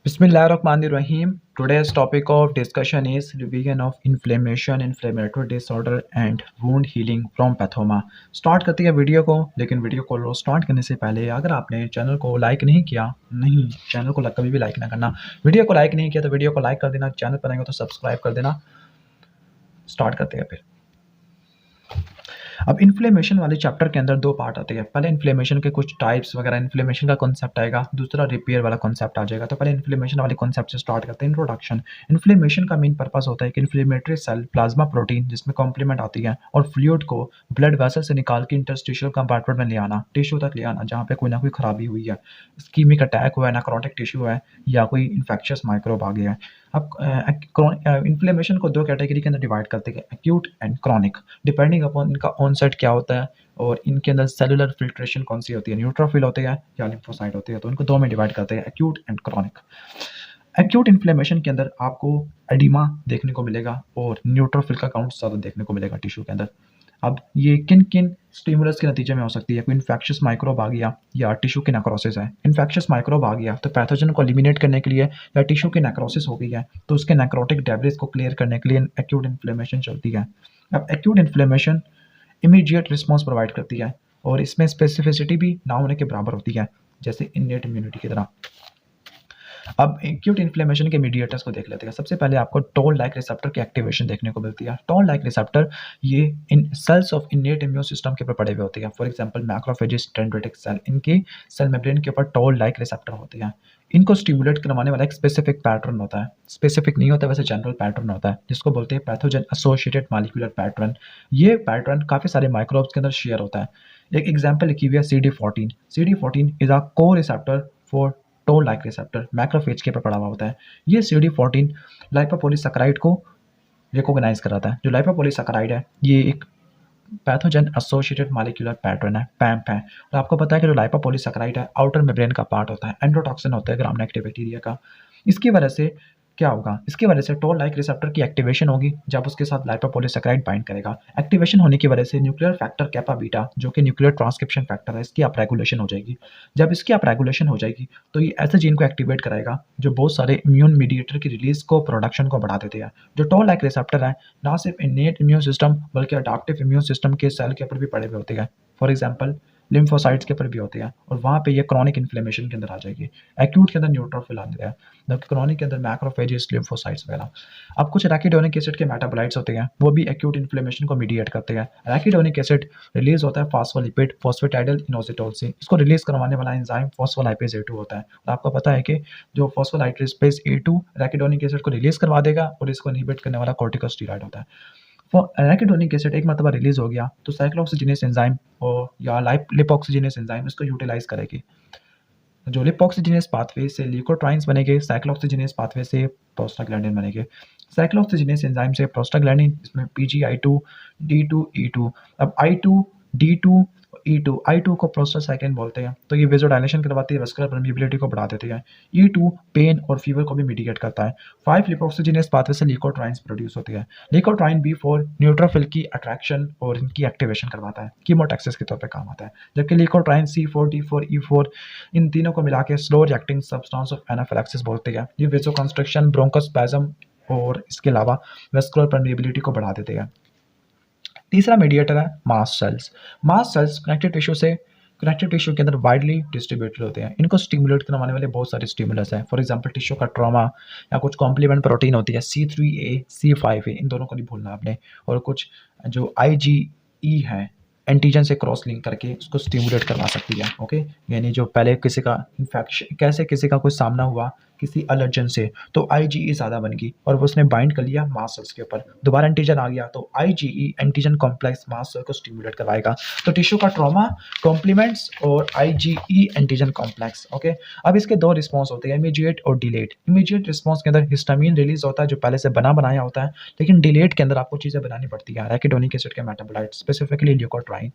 Bismillahirrahmanirrahim. Today's topic of discussion is revision of inflammation, inflammatory disorder and wound healing from pathoma. Start करते हैं video को, लेकिन video को start करने से पहले अगर आपने चैनल को लाइक नहीं किया, नहीं चैनल को कभी भी लाइक ना करना, वीडियो को लाइक नहीं किया तो वीडियो को लाइक कर देना, चैनल पर आएंगे तो सब्सक्राइब कर देना। स्टार्ट करते हैं फिर। अब इन्फ्लेमेशन वाले चैप्टर के अंदर दो पार्ट आते हैं। पहले इन्फ्लेमेशन के कुछ टाइप्स वगैरह, इन्फ्लेमेशन का कॉन्सेप्ट आएगा, दूसरा रिपेयर वाला कॉन्सेप्ट आ जाएगा। तो पहले इन्फ्लेमेशन वाले कॉन्सेप्ट से स्टार्ट करते हैं। इंट्रोडक्शन। इन्फ्लेमेशन का मेन पर्पस होता है कि इन्फ्लेमेटरी सेल प्लाज्मा प्रोटीन जिसमें कॉम्प्लीमेंट आती है और फ्लूइड को ब्लड वेसल से निकाल के इंटरस्टिशियल कंपार्टमेंट में ले आना, टिश्यू तक ले आना जहाँ पे कोई ना कोई खराबी हुई है, स्कीमिक अटैक हुआ है, नेक्रोटिक टिश्यू है या कोई इन्फेक्शियस माइक्रोब आ गया है। अब इन्फ्लेमेशन को दो कैटेगरी के अंदर डिवाइड करते हैं, acute and chronic, depending upon इनका ऑनसेट क्या होता है और इनके अंदर सेलुलर फिल्ट्रेशन कौन सी होती है, न्यूट्रोफिल होते हैं या लिम्फोसाइट होते हैं। तो इनको दो में डिवाइड करते हैं, acute and chronic. Acute inflammation के अंदर आपको एडिमा देखने को मिलेगा और न्यूट्रोफिल का काउंट ज़्यादा देखने को मिलेगा टिश्यू के अंदर। अब ये किन किन स्टिमुलस के नतीजे में हो सकती है? कोई इन्फेक्शियस माइक्रोब आ गया या टिश्यू की नेक्रोसिस है। इन्फेक्शियस माइक्रोब आ गया तो पैथोजन को एलिमिनेट करने के लिए, या टिश्यू की नेक्रोसिस हो गई है तो उसके नेक्रोटिक डेब्रिस को क्लियर करने के लिए एक्यूट इन्फ्लेमेशन चलती है। अब acute inflammation immediate response provide करती है और इसमें स्पेसिफिसिटी भी ना होने के बराबर होती है, जैसे इन्नेट इम्यूनिटी की तरह। अब एक्यूट इन्फ्लेमेशन के मीडिएटर्स को देख लेते हैं। सबसे पहले आपको टोल लाइक रिसेप्टर की एक्टिवेशन देखने को मिलती है। टोल लाइक रिसेप्टर ये in cells of innate immune system के ऊपर पड़े हुए होते हैं। For example macrophages, dendritic cell, इनके सेल मेम्ब्रेन के ऊपर टोल लाइक रिसेप्टर होते हैं। इनको स्टिमुलेट करवाने वाला एक स्पेसिफिक पैटर्न होता है, स्पेसिफिक नहीं होता वैसे जनरल पैटर्न होता है, जिसको बोलते हैं पैथोजन एसोसिएटेड मॉलिक्यूलर पैटर्न। ये पैटर्न काफ़ी सारे माइक्रोब्स के अंदर शेयर होता है। एक एग्जाम्पल लिखी हुई है CD14। CD14 इज अ को receptor for toll like receptor, macrophage के ऊपर पड़ा हुआ होता है। ये CD14 लाइपोपॉलीसैकेराइड को रिकॉग्नाइज कराता है। जो लाइपोपॉलीसैकेराइड है ये एक पैथोजन एसोसिएटेड मॉलिक्यूलर पैटर्न है, पैम्प है। और आपको पता है कि जो लाइपोपॉलीसैकेराइड है आउटर मेम्ब्रेन का पार्ट होता है, एंडोटॉक्सिन होता है ग्राम नेगेटिव बैक्टीरिया का। इसकी वजह से क्या होगा? इसकी वजह से टोल लाइक रिसेप्टर की एक्टिवेशन होगी जब उसके साथ लाइपोपॉलीसैकेराइड बाइंड करेगा। एक्टिवेशन होने की वजह से न्यूक्लियर फैक्टर कैपा बीटा, जो कि न्यूक्लियर ट्रांसक्रिप्शन फैक्टर है, इसकी अप रेगुलेशन हो जाएगी। जब इसकी अप रेगुलेशन हो जाएगी तो ये ऐसे जीन को एक्टिवेट कराएगा जो बहुत सारे इम्यून मीडिएटर की रिलीज को, प्रोडक्शन को बढ़ा देते हैं। जो टोल लाइक रिसेप्टर है ना सिर्फ इनेट इम्यून सिस्टम बल्कि अडाप्टिव इम्यून सिस्टम के सेल के ऊपर भी पड़े हुए होते हैं। फॉर एग्जाम्पल लिम्फोसाइट्स के ऊपर भी होते हैं और वहाँ पे ये क्रॉनिक इन्फ्लेमेशन के अंदर आ जाएगी। एक्यूट के अंदर न्यूट्रोफिल आते हैं, जबकि क्रॉनिक के अंदर मैक्रोफेजेस, लिम्फोसाइट्स वगैरह। अब कुछ रैकिडोनिक एसिड के मेटाबोलाइट्स होते हैं, वो भी एक्यूट इन्फ्लेमेशन को मीडिएट करते हैं। रैकिडोनिक एसिड रिलीज होता है फॉस्फोलिपिड फोस्फेटाइडल इनोसिटोल से। इसको रिलीज करवाने वाला एंजाइम फॉस्फोलाइपेज A2 होता है। और आपको पता है कि जो फॉस्फोलाइपेज A2 रैकिडोनिक एसिड को रिलीज करवा देगा और इसको इनहिबिट करने वाला कॉर्टिकोस्टेरॉइड होता है। एराकिडोनिक एसिड एक मरतबा रिलीज हो गया तो साइक्लोऑक्सीजिनेस एंजाइम और या लिपोऑक्सीजिनेस एंजाइम इसको यूटिलाइज करेगी। जो लिपोऑक्सीजिनेस पाथवे से ल्यूकोट्राइन्स बनेंगे, साइक्लोऑक्सीजिनेस पाथवे से प्रोस्टाग्लैंडिन बनेंगे। साइक्लोऑक्सीजिनेस एंजाइम से प्रोस्टाग्लैंडिन, इसमें PGI2, D2, E2। अब I2, D2, I2 को प्रोस्टासाइक्लिन बोलते हैं। तो ये वेजोडाइलेशन करवाती है, वस्कुलर परमिएबिलिटी को बढ़ा देती है। E2 पेन और फीवर को भी मिटिगेट करता है। 5 लिपोऑक्सीजिनेस पाथवे से ल्यूकोट्राइन्स प्रोड्यूस होती है। ल्यूकोट्राइन B4 न्यूट्रोफिल की अट्रैक्शन और इनकी एक्टिवेशन करवाता है, कीमोटैक्सिस के तौर पे काम आता है। जबकि ल्यूकोट्राइन C4, D4, E4 इन तीनों को मिला के slow reacting substance of anaphylaxis बोलते हैं। ये वेसोकंस्ट्रिक्शन, ब्रोंकोस्पैज्म और इसके अलावा वेस्कुलर परमिएबिलिटी को बढ़ा देते हैं। तीसरा मीडिएटर है mast cells. Mast cells connective tissue के अंदर वाइडली डिस्ट्रीब्यूटेड होते हैं। इनको स्टिमुलेट करवाने वाले बहुत सारे स्टिमुलस हैं। फॉर एग्जांपल टिश्यू का ट्रॉमा या कुछ कॉम्प्लीमेंट प्रोटीन होती है C3A, C5A, इन दोनों को नहीं भूलना आपने। और कुछ जो IgE है एंटीजन से क्रॉस लिंक करके उसको स्टिमुलेट करवा सकती है। ओके, यानी जो पहले किसी का इन्फेक्शन, कैसे किसी का कोई सामना हुआ किसी एलर्जन से तो IgE ज़्यादा बन गई और उसने बाइंड कर लिया मास्ट सेल्स के ऊपर, दोबारा एंटीजन आ गया तो IgE antigen complex mast cell को स्टिमुलेट करवाएगा। तो टिश्यू का ट्रॉमा, कॉम्प्लीमेंट्स और IgE एंटीजन कॉम्प्लेक्स। ओके, अब इसके दो रिस्पॉन्स होते हैं, इमीडिएट और डिलेड। इमीडिएट रिस्पॉन्स के अंदर हिस्टामिन रिलीज होता है जो पहले से बनाया होता है, लेकिन डिलेड के अंदर आपको चीज़ें बनानी पड़ती है। रैकिडोनिक एसिड के मेटाबोलाइट, स्पेसिफिकली ल्यूकोट्राइन।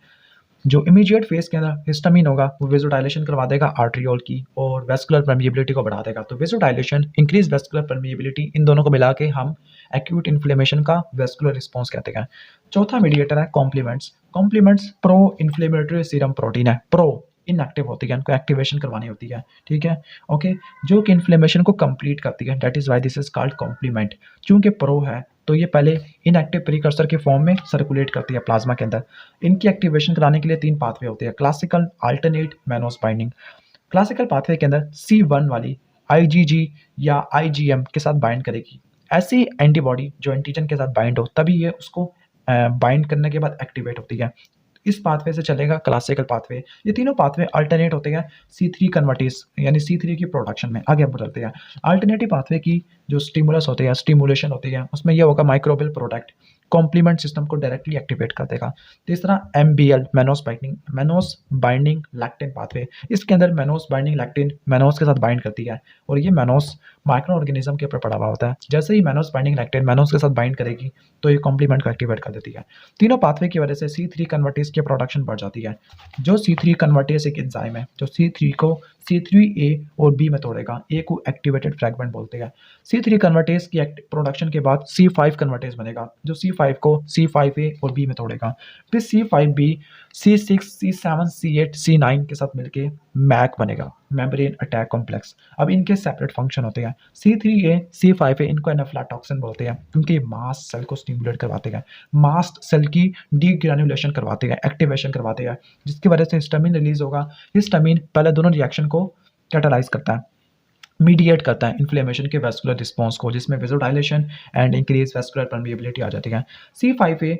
जो इमीडिएट फेज के अंदर हिस्टामिन होगा वो वेसोडाइलेशन करवा देगा आर्ट्रियोल की और वेस्कुलर परमिएबिलिटी को बढ़ा देगा। तो वेसोडाइलेशन, इंक्रीज वेस्कुलर परमिएबिलिटी, इन दोनों को मिला के हम एक्यूट इन्फ्लेमेशन का वेस्कुलर रिस्पॉन्स कहते हैं। चौथा मीडिएटर है complements. Complements pro inflammatory serum protein है। प्रो इनएक्टिव होती है, उनको एक्टिवेशन करवानी होती है, ठीक है, ओके, जो कि इन्फ्लेमेशन को कंप्लीट करती है। That is why this is called complement. चूंकि प्रो है तो ये पहले इनएक्टिव प्रीकर्सर के फॉर्म में सर्कुलेट करती है प्लाज्मा के अंदर। इनकी एक्टिवेशन कराने के लिए 3 पाथवे होते हैं, classical, alternate, mannose binding. Classical pathway के अंदर C1 वाली IgG या IgM के साथ बाइंड करेगी। ऐसी एंटीबॉडी जो एंटीजन के साथ बाइंड हो तभी ये उसको बाइंड करने के बाद एक्टिवेट होती है। इस पाथवे से चलेगा क्लासिकल पाथवे। ये तीनों पाथवे अल्टरनेट होते हैं C3 कन्वर्टेज यानी C3 की प्रोडक्शन में। आगे बढ़ते हैं। अल्टरनेटिव पाथवे की जो स्टिमुलस होते हैं, स्टिमुलेशन होती है, उसमें ये होगा माइक्रोबियल प्रोडक्ट कॉम्प्लीमेंट सिस्टम को डायरेक्टली एक्टिवेट कर देगा। तीसरा MBL mannose binding lectin pathway. इसके अंदर मैनोस बाइंडिंग लैक्टिन मैनोस के साथ बाइंड करती है और ये मैनोस माइक्रो ऑर्गेनिज्म के ऊपर पड़ा हुआ होता है। जैसे ही मैनोस बाइंडिंग लैक्टिन मैनोस के साथ बाइंड करेगी तो ये कॉम्प्लीमेंट को एक्टिवेट कर देती है। तीनों पाथवे की वजह से C3 कन्वर्टेज की प्रोडक्शन बढ़ जाती है। जो C3 कन्वर्टेज एक एंजाइम है जो C3 को C3A और B में तोड़ेगा। A को एक्टिवेटेड फ्रैगमेंट बोलते हैं। C3 कन्वर्टेज की प्रोडक्शन के बाद C5 कन्वर्टेज बनेगा जो C5 को C5A और B में तोड़ेगा। फिर C5B, C6, C7, C8, C9 के साथ मिलके मैक बनेगा, मेम्ब्रेन अटैक कॉम्प्लेक्स। अब इनके सेपरेट फंक्शन होते हैं। C3A, C5A इनको एनाफिलाटॉक्सिन बोलते हैं क्योंकि मास्ट सेल को स्टिमुलेट करवाते हैं, मास्ट सेल की डीग्रेनुलेशन करवाते हैं, एक्टिवेशन करवाते हैं, जिसकी वजह से हिस्टामिन रिलीज होगा। हिस्टामिन पहले दोनों रिएक्शन को कैटालाइज करता है, मीडिएट करता है इन्फ्लेमेशन के वेस्कुलर रिस्पॉन्स को, जिसमें vasodilation and increase vascular permeability आ जाती है। C5A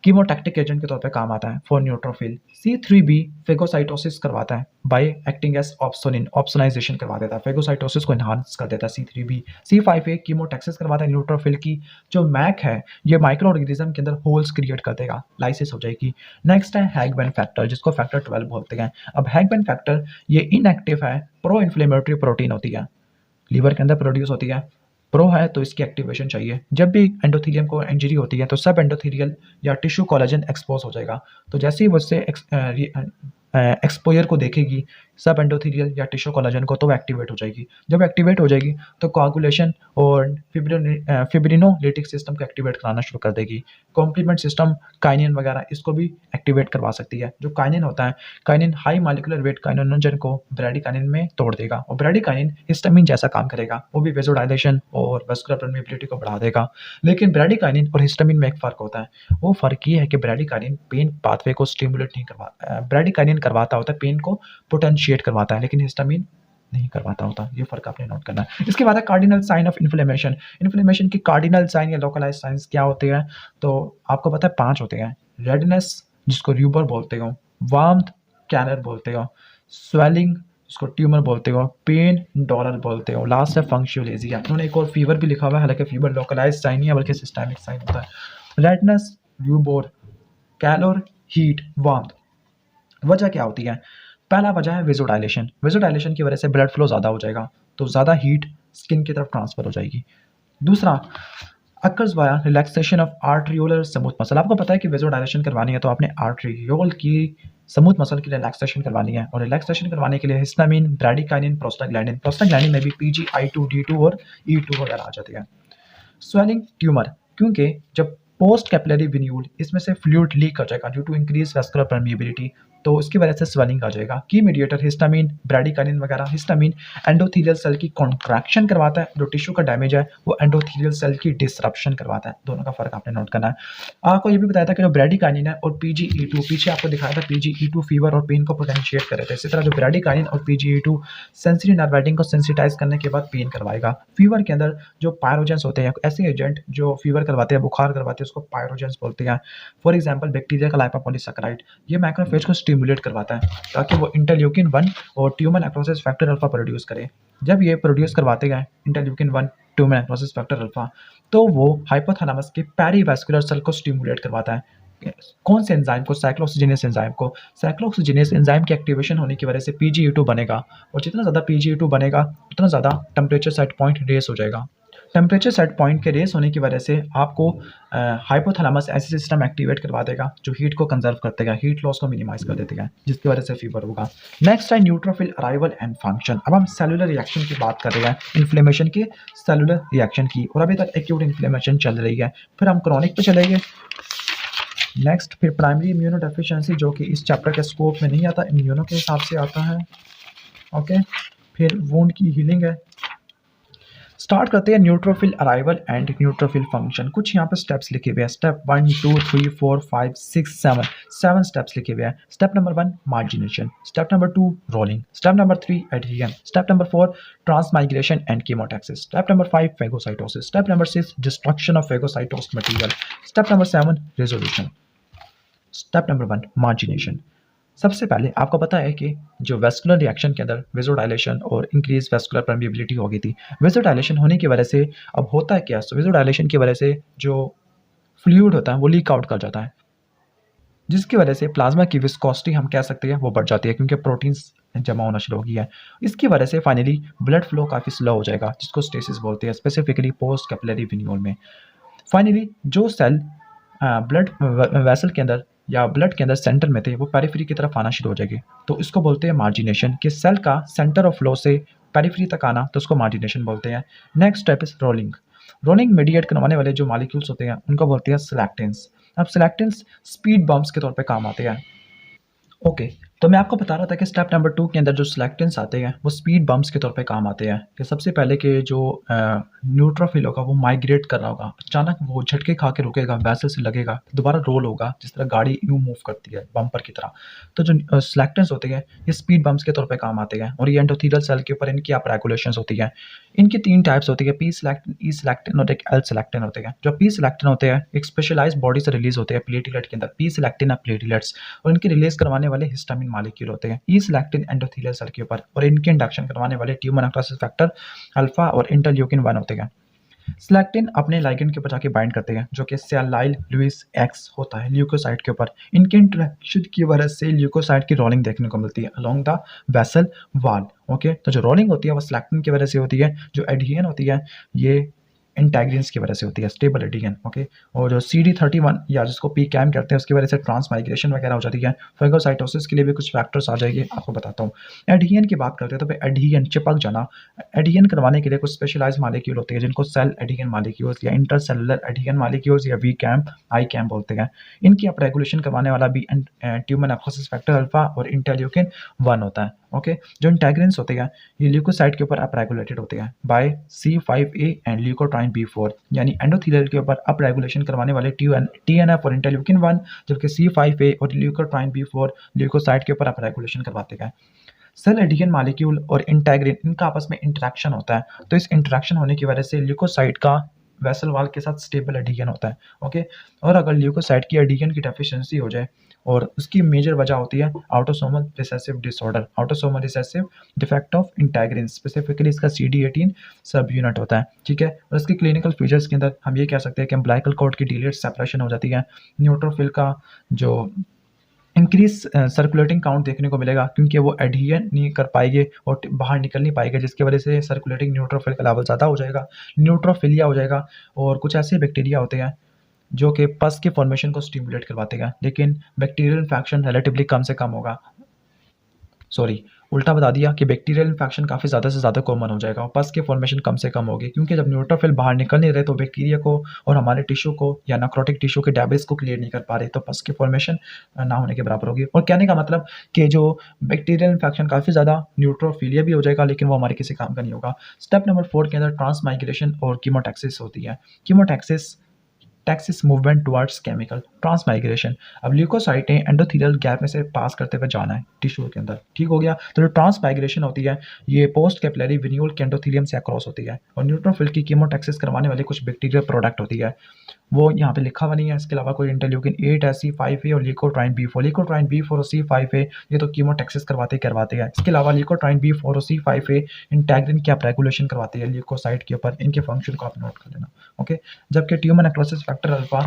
कीमोटैक्टिक एजेंट के तौर पे काम आता है फॉर न्यूट्रोफिल। C3B फेगोसाइटोसिस करवाता है by acting as opsonin, opsonization करवा देता है, फेगोसाइटोसिस को एनहांस कर देता है C3B। C5A कीमोटैक्सिस करवाता है न्यूट्रोफिल की। जो मैक है ये माइक्रो ऑर्गेनिज्म के अंदर होल्स क्रिएट कर देगा, लाइसिस हो जाएगी। नेक्स्ट है हैगमैन फैक्टर जिसको फैक्टर 12 बोलते हैं। अब हैगमैन फैक्टर ये इनएक्टिव है, प्रो इन्फ्लेमेटरी प्रोटीन होती है, लीवर के अंदर प्रोड्यूस होती है, प्रो है तो इसकी एक्टिवेशन चाहिए। जब भी एंडोथेलियम को इंजरी होती है तो सब एंडोथेलियल या टिश्यू कोलेजन एक्सपोज हो जाएगा। तो जैसे ही वो उससे एक्सपोजर को देखेगी सब एंडोथेलियल या टिश्यू कोलेजन को, तो वो एक्टिवेट हो जाएगी। जब एक्टिवेट हो जाएगी तो कोआगुलेशन और फिब्रिनोलिटिक सिस्टम को एक्टिवेट कराना शुरू कर देगी। कॉम्प्लीमेंट सिस्टम काइनिन वगैरह इसको भी एक्टिवेट करवा सकती है। जो काइनिन होता है, काइनिन हाई मॉलिक्यूलर वेट काइनोजन को ब्रैडिकाइनिन में तोड़ देगा और ब्रैडिकाइनिन हिस्टामिन जैसा काम करेगा, वो भी वेसोडाइलेशन और वेस्कुलर परमिएबिलिटी को बढ़ा देगा। लेकिन ब्रैडिकाइनिन और हिस्टामिन में एक फ़र्क होता है, वो फ़र्क ये है कि ब्रैडिकाइनिन पेन पाथवे को स्टिमुलेट नहीं करवाता, ब्रैडिकाइनिन करवाता होता है पेन को पोटेंशिएट करवाता है, लेकिन हिस्टामिन नहीं करवाता होता। ये फर्क आपने नोट करना है। इसके बाद है cardinal sign of inflammation. Inflammation की कार्डिनल साइन या लोकलाइज साइंस क्या होते हैं, तो आपको पता है 5 होते हैं। रेडनेस जिसको र्यूबर बोलते हो, वार्मथ कैनर बोलते हो, स्वेलिंग जिसको ट्यूमर बोलते हो, पेन डॉलर बोलते हो, लास्ट है फंक्शुअलेजिया। उन्होंने एक और फीवर भी लिखा हुआ है, हालांकि फीवर लोकलाइज साइन नहीं है बल्कि सिस्टेमिक साइन होता है। Redness, rubor, calor, heat, warmth. वजह क्या होती है? पहला वजह है वेसोडाइलेशन। वेसोडाइलेशन की वजह से ब्लड फ्लो ज़्यादा हो जाएगा तो ज़्यादा हीट स्किन की तरफ ट्रांसफर हो जाएगी। दूसरा occurs via relaxation of arteriolar smooth muscle. आपको पता है कि वेसोडाइलेशन करवानी है तो आपने आर्ट्रियोल की स्मूथ मसल की रिलैक्सेशन करवानी है, और रिलैक्सेशन करवाने के लिए हिस्टामिन, ब्रैडिकाइनिन, प्रोस्टाग्लैंडिन में भी PGI2, D2 और E2 वगैरह आ जाती है। स्वेलिंग, ट्यूमर, क्योंकि जब पोस्ट कैपिलरी विन्यूल इसमें से फ्लूइड लीक कर जाएगा due to increase vascular permeability, तो इसकी वजह से स्वेलिंग आ जाएगा। की मीडिएटर हिस्टामिन, ब्रैडिकाइनिन वगैरह। हिस्टामिन एंडोथेलियल सेल की कॉन्ट्रैक्शन करवाता है, जो टिश्यू का डैमेज है वो एंडोथेलियल सेल की डिसरप्शन करवाता है। दोनों का फर्क आपने नोट करना है। आपको ये भी बताया था कि जो ब्रैडिकाइनिन है और PGE2, पीछे आपको दिखाया था PGE2 फीवर और पेन को पोटेंशिएट कर रहे थे। इसी तरह जो ब्रैडिकाइनिन और PGE2 सेंसरी नर्व एंडिंग को सेंसिटाइज करने के बाद पेन करवाएगा। फीवर के अंदर जो पायरोजेंस होते हैं, ऐसे एजेंट जो फीवर करवाते हैं, बुखार करवाते हैं, उसको पायरोजेंस बोलते हैं। फॉर एग्जाम्पल बैक्टीरिया का लाइपोपॉलीसैकेराइड, ये मैक्रोफेज को स्टिमुलेट करवाता है ताकि वो इंटरल्यूकिन 1 और tumour necrosis factor alpha produce करे। जब ये प्रोड्यूस करवाते गए interleukin 1, tumour necrosis factor alpha, तो वो हाइपोथैलेमस के पेरीवैस्कुलर सेल को स्टिमुलेट करवाता है। कौन से एंजाइम को? साइक्लोऑक्सीजिनेस एंजाइम को। साइक्लोऑक्सीजिनेस एंजाइम की एक्टिवेशन होने की वजह से PGE2 बनेगा, और जितना ज़्यादा PGE2 बनेगा उतना ज़्यादा टेम्परेचर सेट पॉइंट रेस हो जाएगा। टेम्परेचर सेट पॉइंट के रेस होने की वजह से आपको हाइपोथैलेमस ऐसे सिस्टम एक्टिवेट करवा देगा जो हीट को कंजर्व करते हैं, हीट लॉस को मिनिमाइज कर देते हैं, जिसकी वजह से फीवर होगा। नेक्स्ट है न्यूट्रोफिल अराइवल एंड फंक्शन। अब हम सेलुलर रिएक्शन की बात कर रहे हैं, इन्फ्लेमेशन की, सेलुलर रिएक्शन की, और अभी तक एक्यूट इन्फ्लेमेशन चल रही है। फिर हम क्रॉनिक पे चलेंगे, नेक्स्ट फिर प्राइमरी इम्यूनो डेफिशिएंसी, जो कि इस चैप्टर के स्कोप में नहीं आता, इम्यूनो के हिसाब से आता है। ओके, फिर वुंड की हीलिंग है। स्टार्ट करते हैं neutrophil arrival and neutrophil function. कुछ यहाँ पे स्टेप्स लिखे हुए हैं, स्टेप 1 2 3 4 5 6 7 7 स्टेप्स लिखे हुए हैं। Step number 1 margination, step number 2 rolling, step number 3 adhesion, step number 4 transmigration and chemotaxis, step number 5 phagocytosis, step number 6 destruction of phagocytosis material, step number 7 resolution. Step number 1 margination. सबसे पहले आपको पता है कि जो वेस्कुलर रिएक्शन के अंदर vasodilation और इंक्रीज वेस्कुलर परमिएबिलिटी हो गई थी। वेजोडाइलेशन होने की वजह से अब होता है क्या, वेजोडाइलेशन की वजह से जो फ्लूइड होता है वो लीक आउट कर जाता है, जिसकी वजह से प्लाज्मा की विस्कोसिटी हम कह सकते हैं वो बढ़ जाती है, क्योंकि प्रोटीन्स जमा होना शुरू हो गया है। इसकी वजह से फाइनली ब्लड फ्लो काफ़ी स्लो हो जाएगा, जिसको स्टेसिस बोलते हैं, स्पेसिफिकली पोस्ट कैपिलरी विन्यूल में। फाइनली जो सेल ब्लड वेसल के अंदर या ब्लड के अंदर सेंटर में थे वो पेरिफेरी की तरफ आना शुरू हो जाएगी, तो इसको बोलते हैं मार्जिनेशन, कि सेल का सेंटर ऑफ फ्लो से पेरिफेरी तक आना, तो उसको मार्जिनेशन बोलते हैं। Next step is rolling. Rolling mediate करवाने वाले जो मॉलिक्यूल्स होते हैं उनको बोलते हैं सिलेक्टेंस। अब सिलेक्टेंस स्पीड बम्प्स के तौर पे काम आते हैं। ओके, तो मैं आपको बता रहा था कि स्टेप नंबर 2 के अंदर जो सिलेक्टेंट्स आते हैं वो स्पीड बम्प्स के तौर पे काम आते हैं। कि सबसे पहले कि जो न्यूट्रोफिल होगा वो माइग्रेट कर रहा होगा, अचानक वो झटके खा के रुकेगा, वैसे से लगेगा, दोबारा रोल होगा, जिस तरह गाड़ी यूँ मूव करती है बम्पर की तरह। तो जो सिलेक्टेंट्स होते हैं ये स्पीड बम्प्स के तौर पे काम आते हैं, और ये एंडोथेलियल सेल के ऊपर इनकी आप रेगुलेशंस होती है। इनकी 3 टाइप्स होती है, पी सिलेक्टिन, ई सिलेक्टिन और एक एल सिलेक्टिन होते हैं। जो पी सिलेक्टिन होते हैं एक स्पेशलाइज्ड बॉडी से रिलीज होते हैं प्लेटलेट के अंदर, पी सिलेक्टिन प्लेटलेट्स, और इनकी रिलीज करवाने वाले हिस्टामिन मॉलिक्यूल होते हैं। ई सिलेक्टिन एंडोथेलियल सेल के ऊपर, और इनके इंडक्शन करवाने वाले ट्यूमर नेक्रोसिस फैक्टर अल्फा और इंटरल्यूकिन 1 होते हैं। सिलेक्टिन अपने लाइगेंड के ऊपर जाके बाइंड करते हैं, जो कि सेलाइल लुइस एक्स होता है ल्यूकोसाइट के ऊपर। इनके इंटरेक्शन की वजह से ल्यूकोसाइट की रोलिंग देखने को मिलती है along the vessel wall. Okay, तो जो रोलिंग होती है वो सिलेक्टिन की वजह से होती है। जो एडहेजन होती है ये इंटेग्रिन्स की वजह से होती है, स्टेबल एडहेजन। ओके, और जो CD31 या जिसको पीकैम कहते हैं उसकी वजह से ट्रांसमाइग्रेशन वगैरह हो जाती है। फेगोसाइटोसिस के लिए भी कुछ फैक्टर्स आ जाएंगे, आपको बताता हूँ। एडहेजन की बात करते हैं तो भाई एडहेजन चिपक जाना, एडहेजन करवाने के लिए कुछ स्पेशलाइज्ड मॉलिक्यूल होते हैं जिनको सेल एडहेजन मॉलिक्यूल्स या इंटरसेलुलर एडहेजन मॉलिक्यूल्स या वीकैम आईकैम बोलते हैं। इनकी आप रेगुलेशन करवाने वाला भी ट्यूमर नेक्रोसिस फैक्टर अल्फा और इंटरल्यूकिन 1 होता है। ओके, जो इंटेग्रिन्स होते हैं ये ल्यूकोसाइट के ऊपर अप रेगुलेटेड होते हैं bye C5a and leukotriene B4, यानी एंडोथेलियल के ऊपर अप रेगुलेशन करवाने वाले TNF और इंटरल्यूकिन 1, जबकि C5a और ल्यूकोट्राइन B4 ल्यूकोसाइट के ऊपर अप रेगुलेशन करवाते हैं। सेल एडहेजन मॉलिक्यूल और इंटेग्रिन इनका आपस में इंटरेक्शन होता है, तो इस इंटरेक्शन होने की वजह से ल्यूकोसाइट का वेसल वॉल के साथ स्टेबल एडहेजन होता है। ओके, और अगर ल्यूकोसाइट की एडहेजन की डेफिशिएंसी हो जाए, और उसकी मेजर वजह होती है autosomal recessive disorder, autosomal recessive defect of integrin, specifically इसका CD18 सब यूनिट होता है। ठीक है, और इसके क्लिनिकल फीचर्स के अंदर हम ये कह सकते हैं कि अम्बिलिकल कॉर्ड की डिलेड सेपरेशन हो जाती है, न्यूट्रोफिल का जो इंक्रीज सर्कुलेटिंग काउंट देखने को मिलेगा, क्योंकि वो एडहेजन नहीं कर पाएंगे और बाहर निकल नहीं पाएंगे, जिसकी वजह से सर्कुलेटिंग न्यूट्रोफिल का लेवल ज़्यादा हो जाएगा, न्यूट्रोफिलिया हो जाएगा। और कुछ ऐसे बैक्टीरिया होते हैं जो कि पस के फॉर्मेशन को स्टिमुलेट करवाते हैं, लेकिन बैक्टीरियल इन्फेक्शन रिलेटिवली कम से कम होगा। सॉरी, उल्टा बता दिया कि बैक्टीरियल इन्फेक्शन काफ़ी ज़्यादा से ज़्यादा कॉमन हो जाएगा और पस की फॉर्मेशन कम से कम होगी, क्योंकि जब न्यूट्रोफिल बाहर निकल नहीं रहे तो बैक्टीरिया को और हमारे टिश्यू को या नेक्रोटिक टिश्यू के डैमेज को क्लियर नहीं कर पा रहे, तो पस की फॉर्मेशन ना होने के बराबर होगी। और कहने का मतलब कि जो बैक्टीरियल इन्फेक्शन काफ़ी ज़्यादा न्यूट्रोफिलिया भी हो जाएगा, लेकिन वो हमारे किसी काम का नहीं होगा। स्टेप नंबर 4 के अंदर ट्रांसमाइग्रेशन और कीमोटैक्सिस होती है। Chemotaxis taxis movement towards chemical transmigration. अब ल्यूकोसाइटें एंडोथेलियल गैप में से पास करते हुए जाना है टिश्यू के अंदर, ठीक हो गया। तो जो ट्रांसमाइग्रेशन होती है ये पोस्ट कैपिलरी विन्यूल के एंडोथेलियम से अक्रॉस होती है, और न्यूट्रोफिल की कीमोटैक्सिस करवाने वाली कुछ बैक्टीरियल प्रोडक्ट होती है, वो यहाँ पे लिखा हुआ नहीं है। इसके अलावा कोई इंटरल्यूकिन 8 है, C5a और ल्यूकोट्राइन B4। ल्यूकोट्राइन B4 और C5a ये तो कीमोटैक्सिस करवाते हैं। इसके अलावा ल्यूकोट्राइन B4 और C5a इंटेग्रिन की आप रेगुलेशन करवाते हैं ल्यूकोसाइट के ऊपर, इनके फंक्शन को आप नोट कर लेना। ओके, जबकि ट्यूमर नेक्रोसिस फैक्टर अल्फा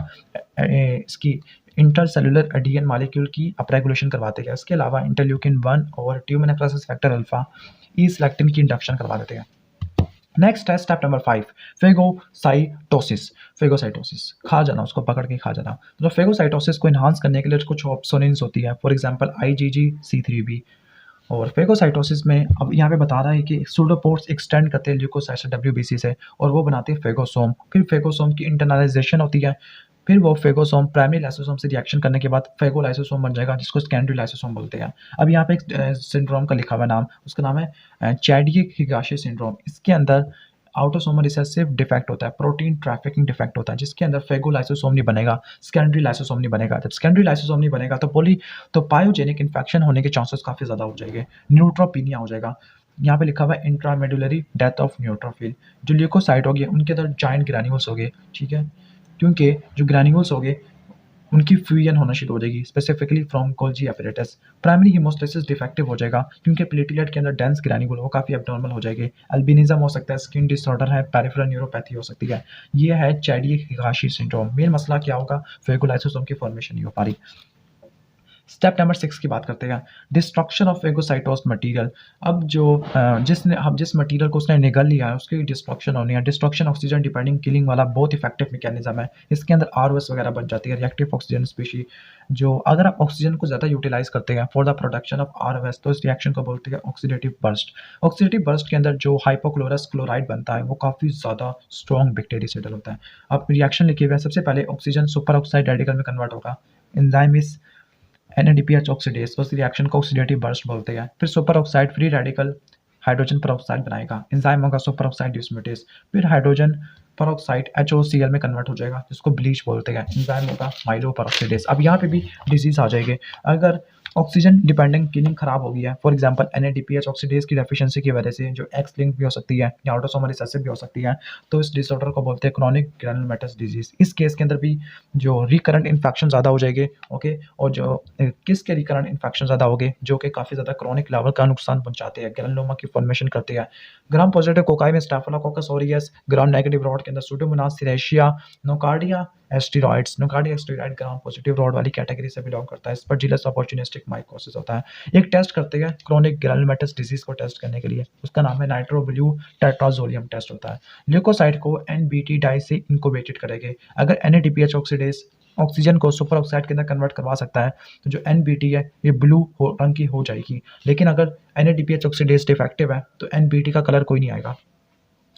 इसकी इंटरसेलुलर एडहेजन मॉलिक्यूल की अप रेगुलेशन करवाते हैं। इसके अलावा इंटरल्यूकिन 1 और ट्यूमर नेक्रोसिस फैक्टर अल्फा ई सिलेक्टिन की इंडक्शन करवा देते हैं। नेक्स्ट है स्टेप नंबर 5 फेगोसाइटोसिस। फेगोसाइटोसिस खा जाना, उसको पकड़ के खा जाना। तो फेगोसाइटोसिस को इन्हांस करने के लिए कुछ ऑप्शंस होती है, फॉर एग्जांपल IgG C3b। और फेगोसाइटोसिस में अब यहाँ पे बता रहा है कि सूडोपोर्स एक्सटेंड करते हैं ल्यूकोसाइट WBC से, और वो बनाते हैं फेगोसोम। फिर फेगोसोम की इंटरनलाइजेशन होती है फिर वो फेगोसोम प्राइमरी लाइसोसोम से रिएक्शन करने के बाद फेगोलाइसोसोम बन जाएगा, जिसको सेकेंडरी लाइसोसोम बोलते हैं। अब यहाँ पे एक सिंड्रोम का लिखा हुआ नाम, उसका नाम है चैडिये-हिगाशी सिंड्रोम। इसके अंदर ऑटोसोमल रिसेसिव डिफेक्ट होता है, प्रोटीन ट्रैफिकिंग डिफेक्ट होता है, जिसके अंदर फेगोलाइसोसोम नहीं बनेगा, सेकेंडरी लाइसोसोम नहीं बनेगा। जब सेकेंडरी लाइसोसोम नहीं बनेगा तो पायोजेनिक इन्फेक्शन होने के चांसेस काफ़ी ज़्यादा हो जाएंगे, न्यूट्रोपीनिया हो जाएगा। यहाँ पे लिखा हुआ है इंट्रामेडुलरी डेथ ऑफ न्यूट्रोफिल। जो ल्यूकोसाइट होगी उनके अंदर जाइंट ग्रैन्यूल्स हो गए, ठीक है, क्योंकि जो ग्रैन्यूल्स हो गए उनकी फ्यूजन होना शुरू हो जाएगी, specifically from Golgi apparatus. Primary haemostasis defective हो जाएगा, क्योंकि प्लेटलेट के अंदर डेंस ग्रैन्यूल वो काफ़ी एब्नॉर्मल हो जाएंगे। अल्बिनिज्म हो सकता है, स्किन डिसऑर्डर है, पेरिफेरल न्यूरोपैथी हो सकती है। ये है चैडिये-हिगाशी सिंड्रोम। मेन मसला क्या होगा, फेगोलाइसोसोम की फॉर्मेशन नहीं हो पा रही। स्टेप नंबर 6 की बात करते हैं, डिस्ट्रक्शन ऑफ फेगोसाइटोस मटेरियल। अब जिस मटेरियल को उसने निगल लिया है उसकी डिस्ट्रक्शन होनी है। डिस्ट्रक्शन ऑक्सीजन डिपेंडिंग किलिंग वाला बहुत इफेक्टिव मैकेनिज्म है। इसके अंदर आरओएस वगैरह बन जाती है, रिएक्टिव ऑक्सीजन स्पीशी। जो अगर आप ऑक्सीजन को ज़्यादा यूटिलाइज करते हैं for the production of ROS, तो इस रिएक्शन को बोलते हैं ऑक्सीडेटिव बर्स्ट। ऑक्सीडेटिव बर्स्ट के अंदर जो हाइपोक्लोरस क्लोराइड बनता है वो काफ़ी ज़्यादा स्ट्रॉन्ग बैक्टीरियाइड होता है। अब रिएक्शन लिखे हुए हैं, सबसे पहले ऑक्सीजन सुपर ऑक्साइड रेडिकल में कन्वर्ट होगा। एंजाइम इज NADPH ऑक्सीडेज, तो इस रिएक्शन को ऑक्सीडेटिव बर्स्ट बोलते हैं। फिर super oxide free radical hydrogen peroxide बनाएगा, एंजाइम होगा सुपर ऑक्साइड डिस्म्यूटेज। फिर हाइड्रोजन परऑक्साइड HOCl में कन्वर्ट हो जाएगा, जिसको ब्लीच बोलते हैं, एंजाइम होगा माइलो परऑक्सीडेज। अब यहाँ पे भी डिजीज आ जाएगी अगर ऑक्सीजन डिपेंडेंट किलिंग खराब हो गई है। फॉर एग्जांपल NADPH ऑक्सीडेज की डेफिशिएंसी की वजह से जो एक्स लिंक भी हो सकती है या ऑटोसोमल रिसेसिव भी हो सकती है, तो इस डिसऑर्डर को बोलते हैं क्रॉनिक ग्रैनुलोमेटस डिजीज। इस केस के अंदर भी जो रिकरेंट इन्फेक्शन ज़्यादा हो जाएंगे, ओके, और जो किसके रिकरेंट इन्फेक्शन ज़्यादा हो गए, जो कि काफ़ी ज़्यादा क्रॉनिक लेवल का नुकसान पहुंचाते हैं, ग्रैनुलोमा की फॉर्मेशन करते हैं। ग्राम पॉजिटिव कोकाई में Staphylococcus aureus, gram negative rod के अंदर Pseudomonas Serratia, Nocardia asteroides. Nocardia asteroid gram positive rod वाली कैटेगरी से बिलोंग करता है। स्पर्जिलस अपॉर्चुनिस्टिक माइकोसिस होता है। एक टेस्ट करते हैं क्रॉनिक ग्रैनुलोमेटस डिजीज को टेस्ट करने के लिए, उसका नाम है नाइट्रोब्लू टेट्राजोलियम टेस्ट होता है। ल्यूकोसाइट को NBT डाई से इनक्यूबेटेड करेंगे। अगर NADPH ऑक्सीडेज ऑक्सीजन को सुपर ऑक्साइड के अंदर कन्वर्ट करवा सकता है, तो जो NBT है ये ब्लू रंग की हो जाएगी। लेकिन अगर NADPH ऑक्सीडेज डिफेक्टिव है तो NBT का कलर कोई नहीं आएगा।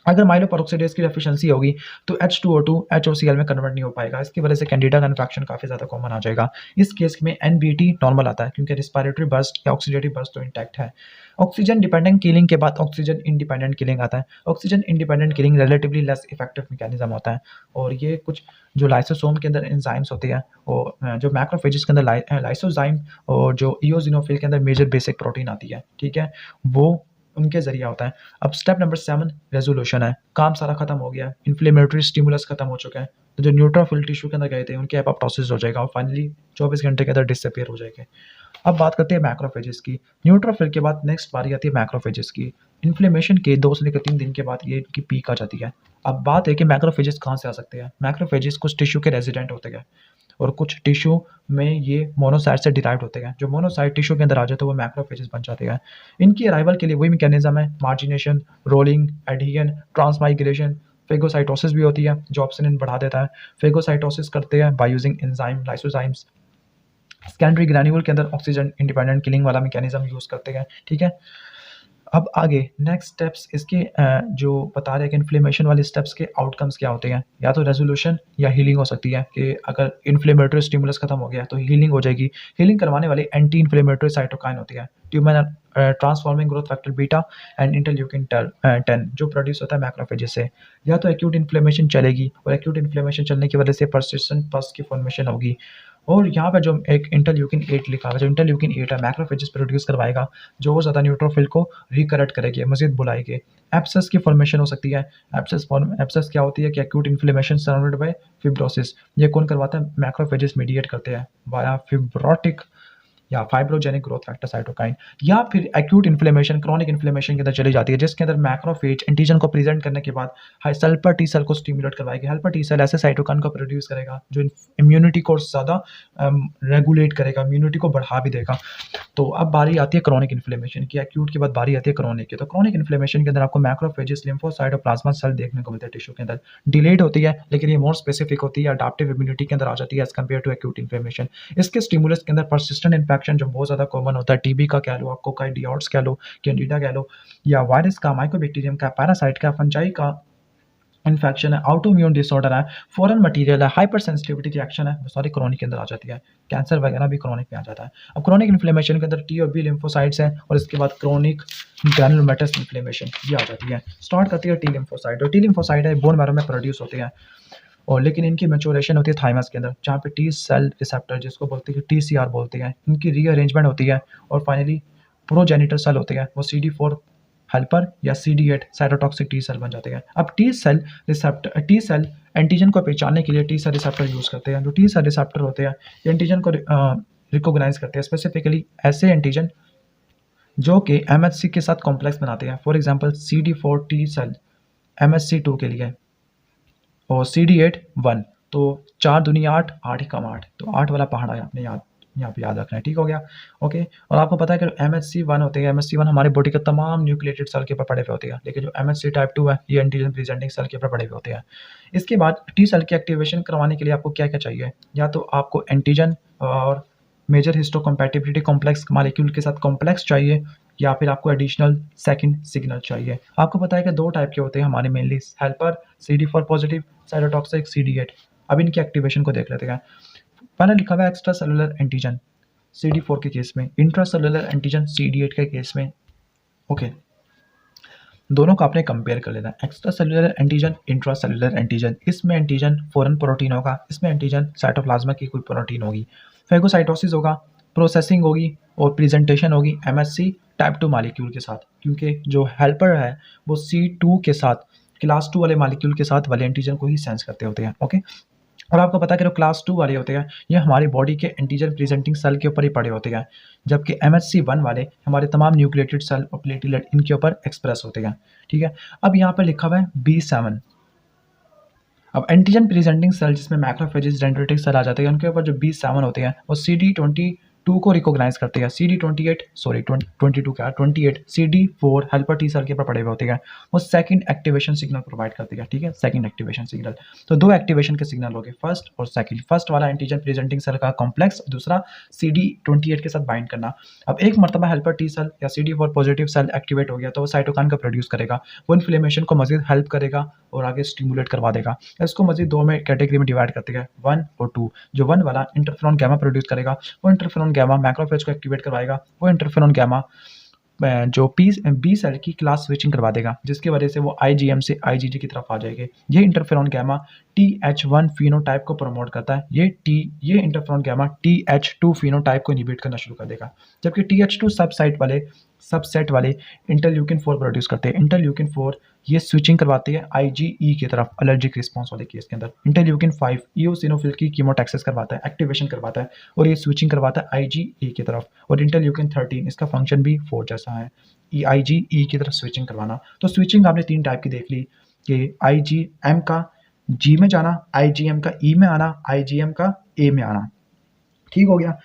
अगर माइलो पेरोक्साइडेज की डेफिशिएंसी होगी तो H2O2 HOCl में कन्वर्ट नहीं हो पाएगा। इसकी वजह से कैंडिडा का इन्फेक्शन काफ़ी ज़्यादा कॉमन आ जाएगा। इस केस में NBT नॉर्मल आता है, क्योंकि रिस्पायरेटरी बर्स्ट या ऑक्सीडेटिव बर्स्ट तो इंटैक्ट है। ऑक्सीजन डिपेंडेंट किलिंग के बाद ऑक्सीजन इंडिपेंडेंट किलिंग आता है। Oxygen independent killing relatively less effective mechanism होता है, और ये कुछ जो लाइसोसोम के अंदर एंजाइम्स होते हैं, और जो मैक्रोफेजेस के अंदर लाइसोजाइम, और जो इओजिनोफिल के अंदर मेजर बेसिक प्रोटीन आती है, ठीक है, वो उनके जरिए होता है। अब स्टेप नंबर 7 रेजोल्यूशन है। काम सारा खत्म हो गया, इन्फ्लेमेटरी स्टिमुलस खत्म हो चुका है, तो जो न्यूट्रोफिल टिश्यू के अंदर गए थे उनके एपोप्टोसिस हो जाएगा और फाइनली 24 घंटे के अंदर डिसअपीयर हो जाएंगे। अब बात करते हैं मैक्रोफेजेस की। न्यूट्रोफिल के बाद नेक्स्ट बारी आती है मैक्रोफेजेस की। इन्फ्लेमेशन के 2 से लेकर 3 दिन के बाद ये इनकी पीक आ जाती है। अब बात है कि मैक्रोफेजेस कहाँ से आ सकते हैं। मैक्रोफेजेस कुछ टिश्यू के रेजिडेंट होते हैं, और कुछ टिश्यू में ये मोनोसाइट से डिराइव होते हैं। जो मोनोसाइट टिश्यू के अंदर आ जाते हैं वो मैक्रोफेजेस बन जाते हैं। इनकी अराइवल के लिए वही मैकेनिज्म है, मार्जिनेशन, रोलिंग, एडहियन, ट्रांसमाइग्रेशन। फेगोसाइटोसिस भी होती है जो ऑप्सिनिन बढ़ा देता है। फेगोसाइटोसिस करते हैं by using enzyme lysozymes. Secondary granule के अंदर ऑक्सीजन इंडिपेंडेंट किलिंग वाला मैकेनिज्म यूज करते हैं, ठीक है। अब आगे नेक्स्ट स्टेप्स इसके जो बता रहे हैं कि इन्फ्लेमेशन वाले स्टेप्स के आउटकम्स क्या होते हैं। या तो रेजोल्यूशन या हीलिंग हो सकती है, कि अगर इन्फ्लेमेटरी स्टिमुलस खत्म हो गया तो हीलिंग हो जाएगी। हीलिंग करवाने वाले एंटी इन्फ्लेमेटरी साइटोकाइन होती है, tumour transforming growth factor beta and interleukin 10, जो प्रोड्यूस होता है मैक्रोफेजेस से। या तो एक्यूट इन्फ्लेमेशन चलेगी, और एक्यूट इन्फ्लेमेशन चलने की वजह से परसिस्टेंट पस की फॉर्मेशन होगी। और यहाँ पे जो एक इंटरल्यूकिन 8 लिखा है, जो इंटरल्यूकिन 8 है मैक्रोफेजेस प्रोड्यूस करवाएगा, जो ज़्यादा न्यूट्रोफिल को रिकरेक्ट करेगी, मजीद बुलाएगी। एब्सेस की फॉर्मेशन हो सकती है। एब्सेस क्या होती है कि acute inflammation surrounded by fibrosis. ये कौन करवाता है, मैक्रोफेजेस मीडिएट करते हैं वाया फिब्रोटिक या फाइब्रोजेनिक ग्रोथ फैक्टर साइटोकाइन। या फिर एक्यूट इन्फ्लेमेशन क्रॉनिक इन्फ्लेमेशन के अंदर चली जाती है, जिसके अंदर मैक्रोफेज एंटीजन को प्रेजेंट करने के बाद हेल्पर टी सेल को स्टिमुलेट करवाएगी। हेल्पर टी सेल ऐसे साइटोकाइन को प्रोड्यूस करेगा जो इम्यूनिटी को ज़्यादा रेगुलेट करेगा, इम्यूनिटी को बढ़ा भी देगा। तो अब बारी आती है क्रॉनिक इन्फ्लेमेशन की। एक्यूट के बाद बारी आती है क्रॉनिक की। तो क्रॉनिक इन्फ्लेमेशन के अंदर आपको मैक्रोफेजेस, लिम्फोसाइट और प्लाज्मा सेल देखने को मिलते हैं टिश्यू के अंदर। डिलेड होती है, लेकिन ये मोर स्पेसिफिक होती है, अडाप्टिव इम्यूनिटी के अंदर आ जाती है as compare to acute inflammation. इसके स्टिमुलस के अंदर परसिस्टेंट इन्फेक्शन जो बहुत ज़्यादा कॉमन होता है, टीबी का कह लो, आपको कोकाइडियोट्स कह लो, कैंडिडा कह लो, या वायरस का, माइकोबैक्टीरियम का, पैरासाइट का, फंजाई का, इन्फेक्शन है, ऑटोइम्यून डिसऑर्डर है, फॉरेन मटेरियल है, हाइपर सेंसिटिविटी रिएक्शन है, वो सारी क्रोनिक के अंदर आ जाती है। कैंसर वगैरह भी क्रोनिक में आ जाता है। अब क्रोनिक इन्फ्लेमेशन के अंदर टी और बी लिम्फोसाइट्स हैं और इसके बाद क्रोनिक ग्रैनुलोमेटस इन्फ्लेमेशन ये आ जाती है। स्टार्ट करती है टी लिम्फोसाइट, और टी लिम्फोसाइट है बोन मैरो में प्रोड्यूस होती है, और लेकिन इनकी मैच्योरेशन होती है थाइमस के अंदर, जहाँ पे टी सेल रिसेप्टर जिसको बोलते हैं TCR बोलते हैं, इनकी रीअरेंजमेंट होती है, और फाइनली प्रोजेनिटर सेल होते हैं, वो CD4 हेल्पर या CD8 साइटोटॉक्सिक टी सेल बन जाते हैं। अब टी सेल एंटीजन को पहचानने के लिए टी सेल रिसेप्टर यूज करते हैं। जो टी सेल रिसेप्टर होते हैं ये एंटीजन को रिकॉग्नाइज करते हैं, स्पेसिफिकली ऐसे एंटीजन जो कि MHC के साथ कॉम्प्लेक्स बनाते हैं। For example CD4 T cell MHC2 के लिए, और CD8 1, तो 4 दूनी 8, 8 ही कम 8, तो 8 वाला पहाड़ा है, आपने यहाँ पे याद रखना है। ठीक हो गया, ओके। और आपको पता है कि MHC1 होते हैं, MHC1 हमारे बॉडी के तमाम न्यूक्लिएटेड सेल के ऊपर पड़े हुए होते हैं, लेकिन जो MHC टाइप 2 है ये एंटीजन प्रेजेंटिंग सेल के ऊपर पड़े हुए होते हैं। इसके बाद टी सेल की एक्टिवेशन करवाने के लिए आपको क्या क्या चाहिए, या तो आपको एंटीजन और मेजर हिस्टोकम्पैटिबिलिटी कॉम्प्लेक्स मॉलिक्यूल के साथ कॉम्प्लेक्स चाहिए, या फिर आपको एडिशनल सेकंड सिग्नल चाहिए। आपको पता है कि 2 टाइप के होते हैं हमारे mainly, helper CD4 positive, cytotoxic CD8। अब इनकी एक्टिवेशन को देख लेते हैं। पहले लिखा हुआ है एक्स्ट्रा सेलुलर एंटीजन CD4 के केस में, इंट्रा सेलुलर एंटीजन CD8 के केस में। ओके, दोनों को आपने कंपेयर कर लेना है, extra cellular antigen, intra cellular antigen. इसमें एंटीजन फॉरेन प्रोटीन होगा, इसमें एंटीजन साइटोप्लाज्मा की कोई प्रोटीन होगी, फेगोसाइटोसिस होगा, प्रोसेसिंग होगी, और प्रेजेंटेशन होगी MHC टाइप 2 मॉलिक्यूल के साथ, क्योंकि जो हेल्पर है वो C2 के साथ, क्लास 2 वाले मॉलिक्यूल के साथ वाले एंटीजन को ही सेंस करते होते हैं। ओके, और आपको पता है कि जो क्लास 2 वाले होते हैं ये हमारी बॉडी के एंटीजन प्रेजेंटिंग सेल के ऊपर ही पड़े होते हैं, जबकि MHC1 वाले हमारे तमाम न्यूक्लिएटेड सेल और प्लेटलेट इनके ऊपर एक्सप्रेस होते हैं। ठीक है, अब यहाँ पर लिखा हुआ है B7। अब एंटीजन प्रेजेंटिंग सेल जिसमें मैक्रोफेजेस डेंड्रिटिक सेल आ जाते हैं, उनके ऊपर जो B7 होते हैं वो CD22 को रिकॉग्नाइज करते हैं, CD28 CD4 helper T cell के ऊपर पड़े हुए होते हैं, वो सेकंड एक्टिवेशन सिग्नल प्रोवाइड करते हैं। ठीक है, सेकंड एक्टिवेशन सिग्नल, तो 2 एक्टिवेशन के सिग्नल हो गए, फर्स्ट और सेकंड। फर्स्ट वाला एंटीजन प्रेजेंटिंग सेल का कॉम्प्लेक्स, दूसरा CD28 के साथ बाइंड करना। अब एक मरतबा हेल्पर टी सेल या CD4 पॉजिटिव सेल एक्टिवेट हो गया तो वो साइटोकाइन का प्रोड्यूस करेगा, वो इन्फ्लेमेशन को मजीद हेल्प करेगा और आगे स्टिमुलेट करवा देगा। इसको मजीद 2 में कैटेगरी में डिवाइड करते हैं, 1 और 2। जो 1 वाला इंटरफेरॉन गामा प्रोड्यूस करेगा, वो इंटरफेरॉन गामा मैक्रोफेज को एक्टिवेट करवाएगा, वो इंटरफेरॉन गामा जो बी सेल की क्लास स्विचिंग करवा देगा, जिसकी वजह से वो IgM से IgG की तरफ आ जाएगी। ये इंटरफेरॉन गामा TH1 फिनोटाइप को प्रमोट करता है, ये इंटरफेरॉन गामा TH2 फिनोटाइप को इनहिबिट करना शुरू कर देगा, जबकि TH2 सबसेट वाले इंटरल्यूकिन 4 प्रोड्यूस करते हैं। इंटरल्यूकिन 4 ये स्विचिंग करवाती है IgE की तरफ, एलर्जिक रिस्पॉन्स वाले केस के अंदर। इंटरल्यूकिन 5 इओसिनोफिल की कीमोटैक्सिस करवाता है, एक्टिवेशन करवाता है, और ये स्विचिंग करवाता है IgE की तरफ। और इंटरल्यूकिन 13 इसका फंक्शन भी 4 जैसा है, IgE की तरफ स्विचिंग करवाना। तो स्विचिंग आपने 3 टाइप की देख ली, कि IgM का G में जाना, IgM का E में आना, IgM का A में आना। ठीक हो गया।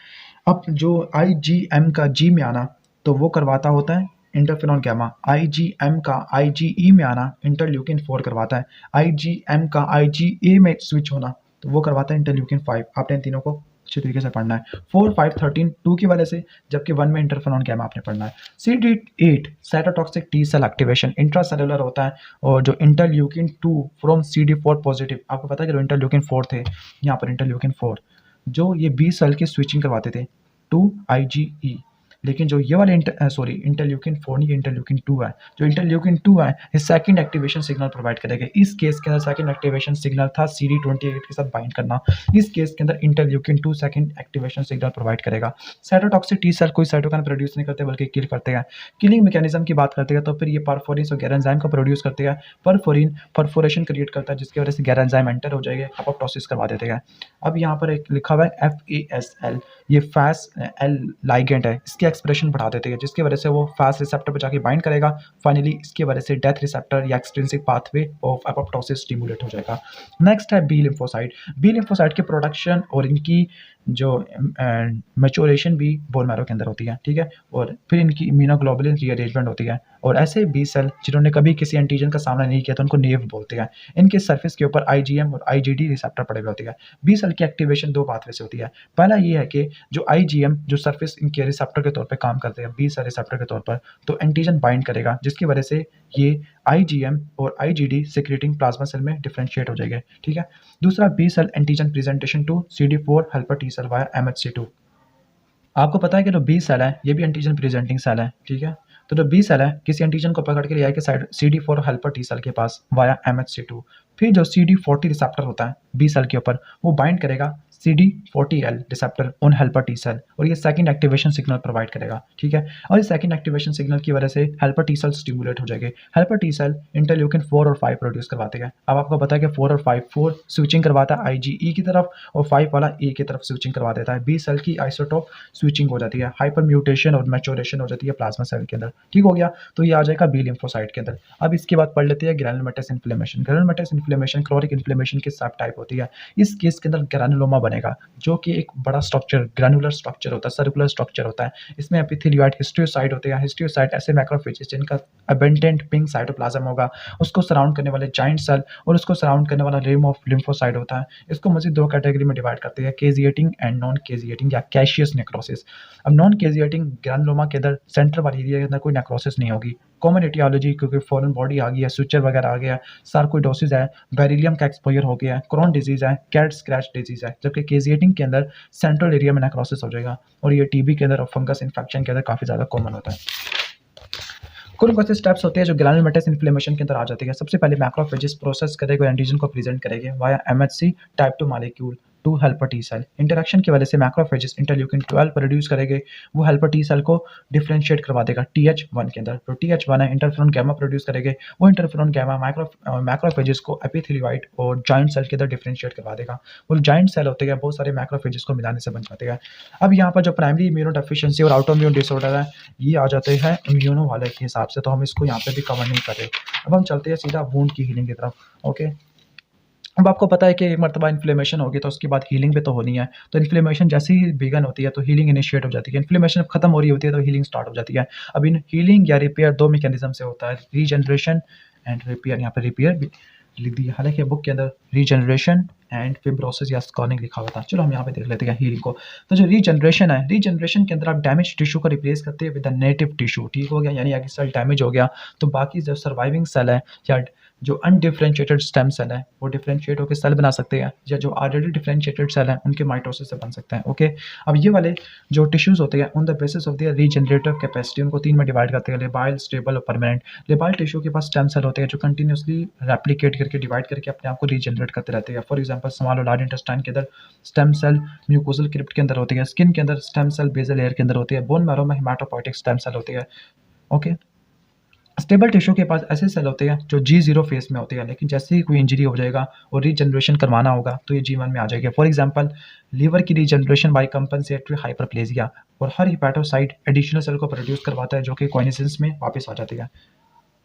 अब जो IgM का G में आना तो वो करवाता होता है इंटरफेरॉन गामा, IgM का IgE में आना इंटरल्यूकिन 4 करवाता है, IgM का IgA में स्विच होना तो वो करवाता है इंटरल्यूकिन 5। आपने इन तीनों को अच्छी तरीके से पढ़ना है, 4, 5, 13 2 की वजह से, जबकि 1 में इंटरफेरॉन गामा आपने पढ़ना है। CD8 cytotoxic T cell activation intracellular होता है, और जो इंटरल्यूकिन 2 फ्रॉम CD4 पॉजिटिव, आपको पता है कि जो इंटरल्यूकिन 4 थे, यहाँ पर इंटरल्यूकिन 4 जो ये बी सेल की स्विचिंग करवाते थे टू IgE, लेकिन जो ये वाले इंटरल्यूकिन 4 नहीं, इंटरल्यूकिन 2 है। जो इंटरल्यूकिन 2 है ये सेकंड एक्टिवेशन सिग्नल प्रोवाइड करेगा। इस केस के अंदर सेकंड एक्टिवेशन सिग्नल था CD28 के साथ बाइंड करना, इस केस के अंदर interleukin 2 second activation signal provide करेगा। साइटोटॉक्सिक टी सेल कोई साइटोकाइन प्रोड्यूस नहीं करते बल्कि किल करते हैं। किलिंग मैकेनिज्म की बात करते हैं तो फिर ये परफोरिन और गैर-एंजाइम को प्रोड्यूस करते हैं। परफोरिन परफोरेशन क्रिएट करता है, जिसकी वजह से गैर-एंजाइम एंटर हो जाएंगे, अपोप्टोसिस करवा देते हैं। अब यहाँ पर एक लिखा हुआ है FASL, ये FASL लाइगेंड है, इसकी एक्सप्रेशन बढ़ा देते हैं, जिसकी वजह से वो फास्ट रिसेप्टर पर जाके बाइंड करेगा। फाइनली इसकी वजह से डेथ रिसेप्टर या extrinsic pathway of apoptosis stimulate हो जाएगा। नेक्स्ट है बी लिम्फोसाइट। बी लिम्फोसाइट की प्रोडक्शन और इनकी जो मैच्योरेशन भी बोन मैरो के अंदर होती है, ठीक है? और फिर इनकी इम्यूनोग्लोबुलिन रीअरेंजमेंट होती है और ऐसे बी सेल जिन्होंने कभी किसी एंटीजन का सामना नहीं किया तो उनको नेव बोलते हैं। इनके सरफेस के ऊपर आईजीएम और आईजीडी रिसेप्टर पड़े हुए होते हैं। बी सेल की एक्टिवेशन 2 पाथवे से होती है। पहला ये है कि जो आईजीएम जो सरफेस इनके रिसेप्टर के तौर पे काम करते हैं, बी सेल रिसेप्टर के तौर पर, तो एंटीजन बाइंड करेगा जिसकी वजह से ये आईजीएम और आईजीडी सिक्रेटिंग प्लाज्मा सेल में डिफरेंशिएट हो जाएंगे, ठीक है? दूसरा B cell antigen presentation to CD4 helper T cell via MHC2। आपको पता है कि जो बी सेल है ये भी एंटीजन प्रेजेंटिंग सेल है, ठीक है? तो जो बी सेल है किसी एंटीजन को पकड़ के ले आएगा side CD4 helper T cell के पास वाया MHC2। फिर जो CD40 रिसेप्टर होता है बी सेल के ऊपर वो बाइंड करेगा CD40L receptor on helper T cell और ये सेकंड एक्टिवेशन सिग्नल प्रोवाइड करेगा, ठीक है? और इस सेकंड एक्टिवेशन सिग्नल की वजह से हेल्पर टी सेल स्टिमुलेट हो जाएंगे। हेल्पर टी सेल इंटरल्यूकिन 4 और 5 प्रोड्यूस करवाते हैं। अब आपको पता है कि 4 और 5, 4 स्विचिंग करवाता है IgE की तरफ और 5 वाला E की तरफ स्विचिंग करवा देता है। बी सेल की आइसोटोप स्विचिंग हो जाती है, हाइपर म्यूटेशन और मैच्योरेशन हो जाती है प्लाज्मा सेल के अंदर, ठीक हो गया? तो ये आ जाएगा बी लिम्फोसाइट के अंदर। अब इसके बाद पढ़ लेते हैं granulomatous inflammation. Granulomatous inflammation chronic inflammation की सब टाइप होती है। इस केस के अंदर ग्रैनुलोमा बनेगा जो कि एक बड़ा स्ट्रक्चर ग्रैनुलर स्ट्रक्चर होता है, सर्कुलर स्ट्रक्चर होता है। इसमें एपिथेलियोइड हिस्टियोसाइट होते हैं। हिस्टियोसाइट ऐसे मैक्रोफेजेस जिनका अबंडेंट पिंक साइटोप्लाज्म होगा, उसको सराउंड करने वाले जाइंट सेल और उसको सराउंड करने वाला रिम ऑफ लिम्फोसाइट होता है। इसको मजीद 2 कैटेगरी में डिवाइड करते हैं, केजिएटिंग एंड नॉन केजिएटिंग या कैशियस नेक्रोसिस। अब नॉन केजिएटिंग ग्रैनुलोमा के अंदर सेंटर वाली एरिया के अंदर कोई नेक्रोसिस नहीं होगी। कॉमन एटियोलॉजी क्योंकि फॉरेन बॉडी आ गई है, सुचर वगैरह आ गया है, सार्कोइडोसिस है, बेरिलियम का एक्सपोजर हो गया है, क्रोन डिजीज है, कैट स्क्रैच डिजीज है। जबकि केजिएटिंग के अंदर सेंट्रल एरिया में नेक्रोसिस हो जाएगा और ये टीबी के अंदर और फंगस इन्फेक्शन के अंदर काफ़ी ज़्यादा कॉमन होता है। कुछ ऐसे स्टेप्स होते हैं जो ग्रैनुलोमेटस इन्फ्लेमेशन के अंदर आ जाते हैं। सबसे पहले मैक्रोफेजेस प्रोसेस करेंगे और एंटीजन को प्रेजेंट करेंगे via MHC type 2 molecule to helper T cell. Interaction की वजह से मैक्रोफेजेस इंटरल्यूकिन 12 प्रोड्यूस करेंगे, वो हेल्पर टी सेल को डिफरेंशिएट करवा देगा TH1 के अंदर। तो TH1 है इंटरफेरोन गामा प्रोड्यूस करेंगे, वो इंटरफेरोन गामा मैक्रोफेजेस को एपिथेलियोइड और जॉइंट सेल के अंदर डिफरेंशिएट करवा देगा। वो जॉइंट सेल होते हैं बहुत सारे मैक्रोफेजेस को मिलाने से बन जाते हैं। अब यहाँ पर जो प्राइमरी इम्यूनो डेफिशिएंसी और ऑटोइम्यून डिसऑर्डर है ये आ जाते हैं इम्यूनो वाले के हिसाब से, तो हम इसको यहाँ पे भी कवर नहीं कर रहे। अब हम चलते हैं सीधा वुंड की हीलिंग की तरफ, ओके? अब आपको पता है कि एक मर्तबा इन्फ्लेमेशन होगी तो उसके बाद हीलिंग भी तो होनी है। तो इन्फ्लेमेशन जैसे ही बिगन होती है तो हीलिंग इनिशिएट हो जाती है। इन्फ्लेमेशन खत्म हो रही होती है तो हीलिंग स्टार्ट हो जाती है। अब इन हीलिंग या रिपेयर 2 मैकेनिज्म से होता है, रीजनरेशन एंड रिपेयर। यहाँ पे रिपेयर भी लिख दिया, हालांकि बुक के अंदर रीजनरेशन एंड फिब्रोसिस या स्कॉर्निंग लिखा हुआ था। चलो हम यहाँ पे देख लेते हैं हीलिंग को। तो जो रीजनरेशन है, रीजनरेशन के अंदर आप डैमेज टिश्यू को रिप्लेस करते हैं विद द नेटिव टिश्यू, ठीक हो गया? यानी अगर सेल डैमेज हो गया तो बाकी जो सर्वाइविंग सेल है या जो अनडिफरेंशिएटेड स्टेम सेल है वो डिफरेंशिएट होकर सेल बना सकते हैं, या जो ऑलरेडी डिफरेंशिएटेड सेल हैं उनके माइटोसिस से बन सकते हैं, ओके? अब ये वाले जो टिश्यूज होते हैं on the basis of their regenerative capacity उनको 3 में डिवाइड करते हैं, लेबाइल, स्टेबल और परमानेंट। लेबाइल टिश्यू के पास स्टेम सेल होते हैं जो कंटिन्यूसली रेप्लिकेट करके डिवाइड करके अपने आप को रीजनरेट करते रहते हैं। फॉर एग्जांपल स्मॉल और लार्ज इंटेस्टाइन के अंदर स्टेम सेल म्यूकोसल क्रिप्ट के अंदर होते हैं, स्किन के अंदर स्टेम सेल बेसल लेयर के अंदर होते हैं, बोन मैरो में हेमाटोपोइटिक स्टेम सेल होते हैं, ओके? स्टेबल टिश्यू के पास ऐसे सेल होते हैं जो G0 फेस में होते हैं, लेकिन जैसे ही कोई इंजरी हो जाएगा और रीजनरेशन करवाना होगा तो ये G1 में आ जाएगा। फॉर एग्जांपल लीवर की रीजनरेशन बाय कंपनसेटरी हाइपरप्लेजिया, और हर हिपैटोसाइट एडिशनल सेल को प्रोड्यूस करवाता है जो कि कोइनेसेंस में वापस आ जाती है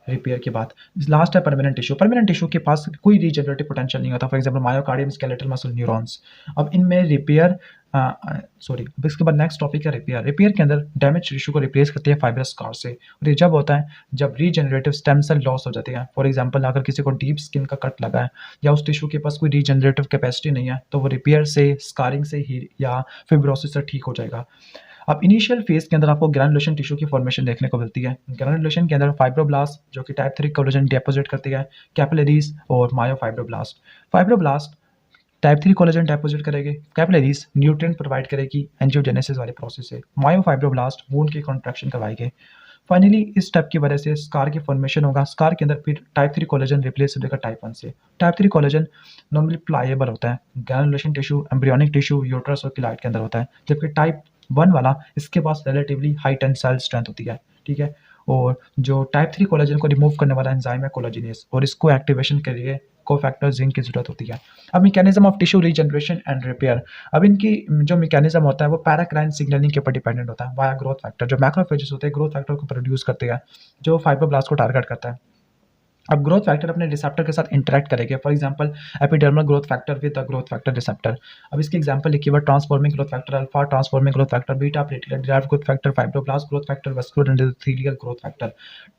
रिपेयर के बाद। लास्ट है परमानेंट टिश्यू। परमानेंट टिश्यू के पास कोई रीजनरेटिव पोटेंशियल नहीं होता, for example myocardium, skeletal muscle neurons. अब इनमें रिपेयर अब इसके बाद नेक्स्ट टॉपिक है रिपेयर। रिपेयर के अंदर डैमेज टिश्यू को रिप्लेस करते हैं फाइब्रस स्कार से, और ये जब होता है जब रीजनरेटिव स्टेम सेल लॉस हो जाते हैं। फॉर एग्जांपल अगर किसी को डीप स्किन का कट लगा है या उस टिश्यू के पास कोई रीजनरेटिव कैपेसिटी नहीं है तो वो रिपेयर से, स्कारिंग से ही या फिब्रोसिस से ठीक हो जाएगा। अब इनिशियल फेज के अंदर आपको ग्रैनुलेशन टिश्यू की फॉर्मेशन देखने को मिलती है। ग्रैनुलेशन के अंदर फाइब्रोब्लास्ट जो कि टाइप 3 कोलेजन डिपॉजिट करती है, कैपिलरीज और myofibroblast. Fibroblast type 3 collagen deposit करेगी, कैपिलरीज न्यूट्रिएंट प्रोवाइड करेगी एंजियोजेनेसिस वाले प्रोसेस से, मायोफाइब्रोब्लास्ट वूंड की कॉन्ट्रैक्शन करवाएंगे। फाइनली इस स्टेप की वजह से स्कार की फॉर्मेशन होगा। स्कार के अंदर फिर टाइप 3 कोलेजन रिप्लेस हो जाएगा टाइप 1 से। टाइप 3 कोलेजन नॉर्मली प्लाएबल होता है। Granulation tissue, embryonic tissue, uterus और किलाइट के अंदर होता है, जबकि टाइप 1 वाला इसके पास रिलेटिवली हाई टेंसाइल स्ट्रेंथ होती है, ठीक है? और जो टाइप 3 कोलेजन को रिमूव करने वाला एंजाइम है कोलाजिनेस, और इसको एक्टिवेशन के लिए कोफैक्टर जिंक की जरूरत होती है। अब mechanism of tissue regeneration and repair. अब इनकी जो मैकेनिज्म होता है वो पैराक्राइन सिग्नलिंग के ऊपर डिपेंडेंट होता है वाया ग्रोथ फैक्टर। जो मैक्रोफेजेस होते हैं ग्रोथ फैक्टर को प्रोड्यूस करते हैं जो फाइब्रोब्लास्ट को टारगेट करता है। अब ग्रोथ फैक्टर अपने रिसेप्टर के साथ इंटरेक्ट करेंगे, for example epidermal growth factor with the growth factor receptor. अब इसके एग्जांपल लिखिए, हुआ transforming growth factor alpha, transforming growth factor beta, platelet derived growth factor, fibroblast growth factor, vascular endothelial growth factor.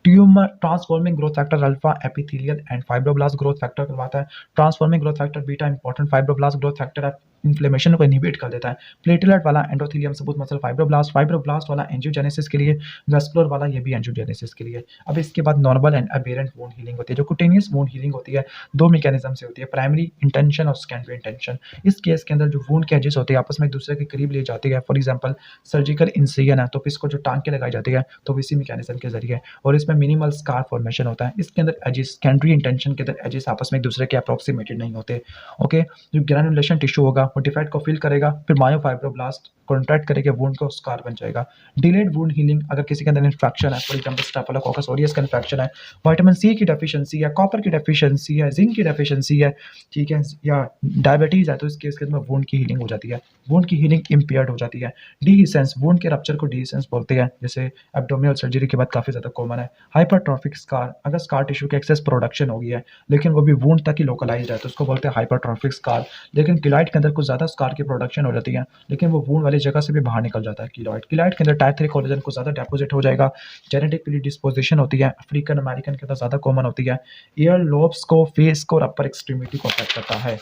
Tumour transforming growth factor alpha epithelial and fibroblast growth factor करवाता है। Transforming growth factor beta important fibroblast growth factor है, inflammation को inhibit कर देता है। Platelet वाला endothelium सबूत muscle fibroblast, fibroblast वाला एंजियोजेनेसिस के लिए, वैस्कुलर वाला ये भी एंजियोजेनेसिस के लिए। अब इसके बाद नॉर्मल एंड अबेरेंट वुंड हीलिंग होती है। जो कुटेनियस वुंड हीलिंग होती है, दो मैकेनिज्म से होती है, प्राइमरी इंटेंशन और सेकेंडरी इंटेंशन। इस केस के अंदर जो वुंड के एजेस होते हैं आपस में एक दूसरे के करीब ले जाती है, फॉर एग्जांपल सर्जिकल इंसिजन है तो इसको जो टांग के लगाई जाती है तो इसी मैकेनिज्म के जरिए, और इसमें मिनिमल स्कार फॉर्मेशन होता है। इसके अंदर एजेस सेकेंडरी इंटेंशन के अंदर एजेस आपस में एक दूसरे के अप्रोक्सीमेटेड नहीं होते। ओके, जो ग्रैनुलेशन टिश्यू होगा वो डिफेक्ट को फिल करेगा, फिर मायोफाइब्रोब्लास्ट कॉन्ट्रैक्ट करके वुंड को स्कार बन जाएगा। डिलेड वुंड हीलिंग, अगर किसी के अंदर इन्फेक्शन है, फॉर एग्जांपल स्टेफिलोकोकस ऑरियस का इन्फेक्शन है, विटामिन सी की डेफिशिएंसी है, कॉपर की डेफिशिएंसी है, जिंक की डेफिशिएंसी है, ठीक है, या डायबिटीज है, तो इस केस के अंदर वुंड की हीलिंग हो जाती है, वुंड की हीलिंग इम्पेयर्ड हो जाती है। डीहिसेंस, वुंड के रप्चर को डीहिसेंस बोलते हैं, जैसे एब्डोमिनल सर्जरी के बाद काफी ज्यादा कॉमन है। हाइपरट्रॉफिक स्कार, अगर स्कार टिश्यू की एक्सेस प्रोडक्शन हो गई है लेकिन वो भी वुंड तक ही लोकलाइज है तो उसको बोलते हैं हाइपरट्रॉफिक स्कार। लेकिन किलॉइड के अंदर कुछ ज्यादा स्कार की प्रोडक्शन हो जाती है लेकिन वो वुंड वाली जगह से भी बाहर निकल जाता है। किलॉइड के अंदर टाइप 3 कोलेजन को ज्यादा डेपोजिट हो जाएगा। जेनेटिक प्रीडिस्पोजिशन होती है, अफ्रीकन अमेरिकन के अंदर ज्यादा कॉमन होती है। ईयर लोब्स को, फेस को और अपर एक्सट्रीमिटी को अफेक्ट करता है।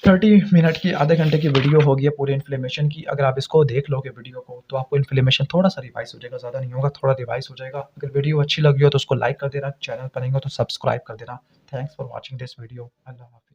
30 मिनट की, आधे घंटे की वीडियो होगी है पूरे इन्फ्लेमेशन की। अगर आप इसको देख लोगे वीडियो को तो आपको इन्फ्लेमेशन थोड़ा सा रिवाइज हो जाएगा, ज़्यादा नहीं होगा, थोड़ा रिवाइज हो जाएगा। अगर वीडियो अच्छी लगी हो तो उसको लाइक कर देना, चैनल पर नहीं हो तो सब्सक्राइब कर देना। Thanks for watching this video. अल्लाह हाफिज़।